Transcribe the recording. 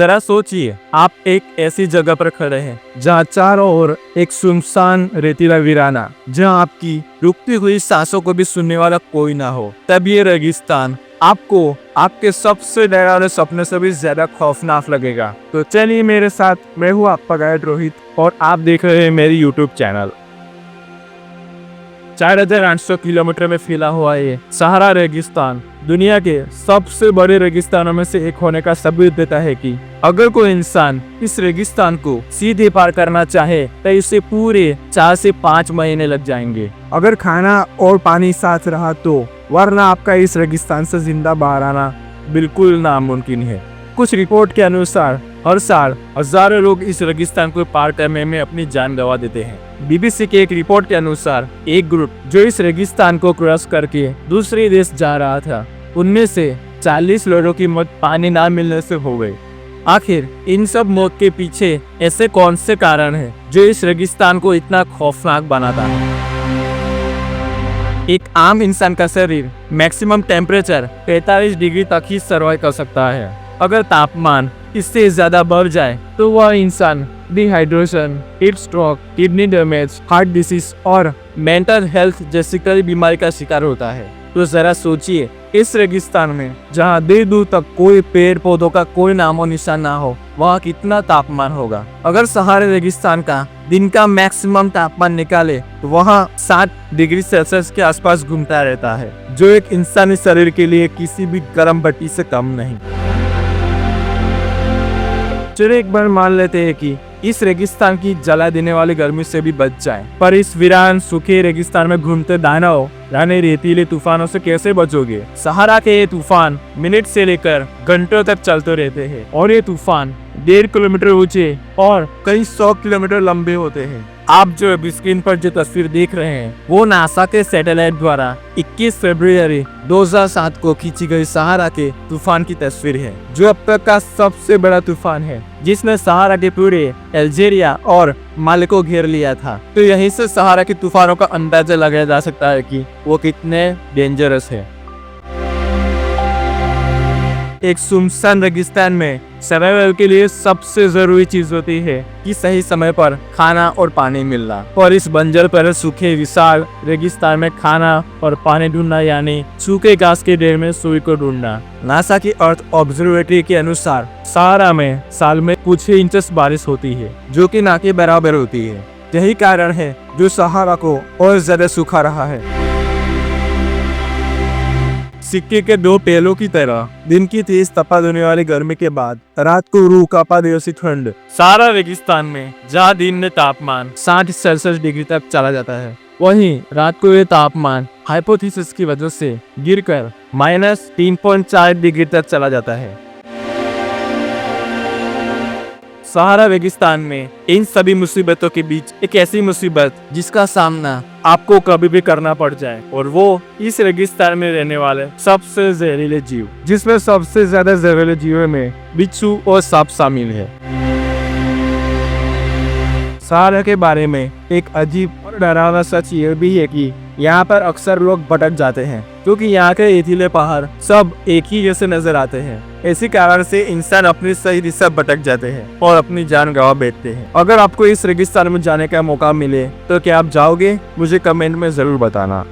जरा सोचिए, आप एक ऐसी जगह पर खड़े हैं जहाँ चारों ओर एक सुनसान रेतीला वीराना, जहाँ आपकी रुकती हुई सांसों को भी सुनने वाला कोई ना हो। तब ये रेगिस्तान आपको आपके सबसे डरावने सपने से भी ज्यादा खौफनाक लगेगा। तो चलिए मेरे साथ, मैं हूँ आपका गाइड रोहित और आप देख रहे हैं मेरी यूट्यूब चैनल। 4800 किलोमीटर में फैला हुआ ये सहारा रेगिस्तान दुनिया के सबसे बड़े रेगिस्तानों में से एक होने का सबूत देता है कि अगर कोई इंसान इस रेगिस्तान को सीधे पार करना चाहे तो इसे पूरे 4 से 5 महीने लग जाएंगे, अगर खाना और पानी साथ रहा तो, वरना आपका इस रेगिस्तान से जिंदा बाहर आना बिल्कुल नामुमकिन है। कुछ रिपोर्ट के अनुसार हर साल हजारों लोग इस रेगिस्तान को पार करने में अपनी जान गंवा देते हैं। बीबीसी के एक रिपोर्ट के अनुसार एक ग्रुप जो इस रेगिस्तान को क्रॉस करके दूसरे देश जा रहा था, उनमें से 40 लोगों की मौत पानी ना मिलने से हो गई। आखिर इन सब मौत के पीछे ऐसे कौन से कारण हैं जो इस रेगिस्तान को इतना खौफनाक बनाता है? एक आम इंसान का शरीर मैक्सिमम टेम्परेचर 45 डिग्री तक ही सर्वाइव कर सकता है। अगर तापमान इससे ज्यादा बढ़ जाए तो वह इंसान dehydration, heat stroke, kidney damage, heart disease और मेंटल हेल्थ जैसी कई बीमारी का शिकार होता है। तो जरा सोचिए, इस रेगिस्तान में जहाँ दूर दूर तक कोई पेड़ पौधों का कोई नामो निशान ना हो, वहाँ कितना तापमान होगा। अगर सहारा रेगिस्तान का दिन का मैक्सिमम तापमान निकाले तो वहाँ 60 डिग्री सेल्सियस के आसपास घूमता रहता है, जो एक इंसानी शरीर के लिए किसी भी गर्म भट्टी से कम नहीं। चलिए एक बार मान लेते हैं कि इस रेगिस्तान की जला देने वाली गर्मी से भी बच जाएं, पर इस वीरान सूखे रेगिस्तान में घूमते दानव यानी रेतीले तूफानों से कैसे बचोगे? सहारा के ये तूफान मिनट से लेकर घंटों तक चलते रहते हैं और ये तूफान 1.5 किलोमीटर ऊंचे और कई 100 किलोमीटर लंबे होते हैं। आप जो अभी स्क्रीन पर जो तस्वीर देख रहे हैं वो नासा के सैटेलाइट द्वारा 21 फरवरी 2007 को खींची गई सहारा के तूफान की तस्वीर है, जो अब तक का सबसे बड़ा तूफान है, जिसने सहारा के पूरे अल्जीरिया और माले को घेर लिया था। तो यहीं से सहारा के तूफानों का अंदाजा लगाया जा सकता है कि वो कितने डेंजरस है। एक सुनसान रेगिस्तान में सर्वाइवल के लिए सबसे जरूरी चीज होती है कि सही समय पर खाना और पानी मिलना। और इस बंजर पर सूखे विशाल रेगिस्तान में खाना और पानी ढूंढना यानी सूखे घास के ढेर में सुई को ढूंढना। नासा की अर्थ ऑब्जर्वेटरी के अनुसार सहारा में साल में कुछ ही इंचेस बारिश होती है, जो कि ना के बराबर होती है। यही कारण है जो सहारा को और ज्यादा सूखा रहा है। सिक्के के दो पहलों की तरह दिन की तेज तपा देने वाली गर्मी के बाद रात को रूह कांपा दे जैसी ठंड। सहारा रेगिस्तान में जहाँ दिन में तापमान 60 सेल्सियस डिग्री तक चला जाता है, वहीं रात को ये तापमान हाइपोथेसिस की वजह से गिरकर -3.4 डिग्री तक चला जाता है। सहारा रेगिस्तान में इन सभी मुसीबतों के बीच एक ऐसी मुसीबत जिसका सामना आपको कभी भी करना पड़ जाए, और वो इस रेगिस्तान में रहने वाले सबसे जहरीले जीव, जिसमें सबसे ज्यादा जहरीले जीवों में बिच्छू और सांप शामिल है। सहारा के बारे में एक अजीब और डरावना सच ये भी है कि यहाँ पर अक्सर लोग भटक जाते हैं, क्योंकि यहाँ के रेतीले पहाड़ सब एक ही जैसे नजर आते हैं। इसी कारण से इंसान अपनी सही दिशा भटक जाते हैं और अपनी जान गंवा बैठते हैं। अगर आपको इस रेगिस्तान में जाने का मौका मिले तो क्या आप जाओगे? मुझे कमेंट में जरूर बताना।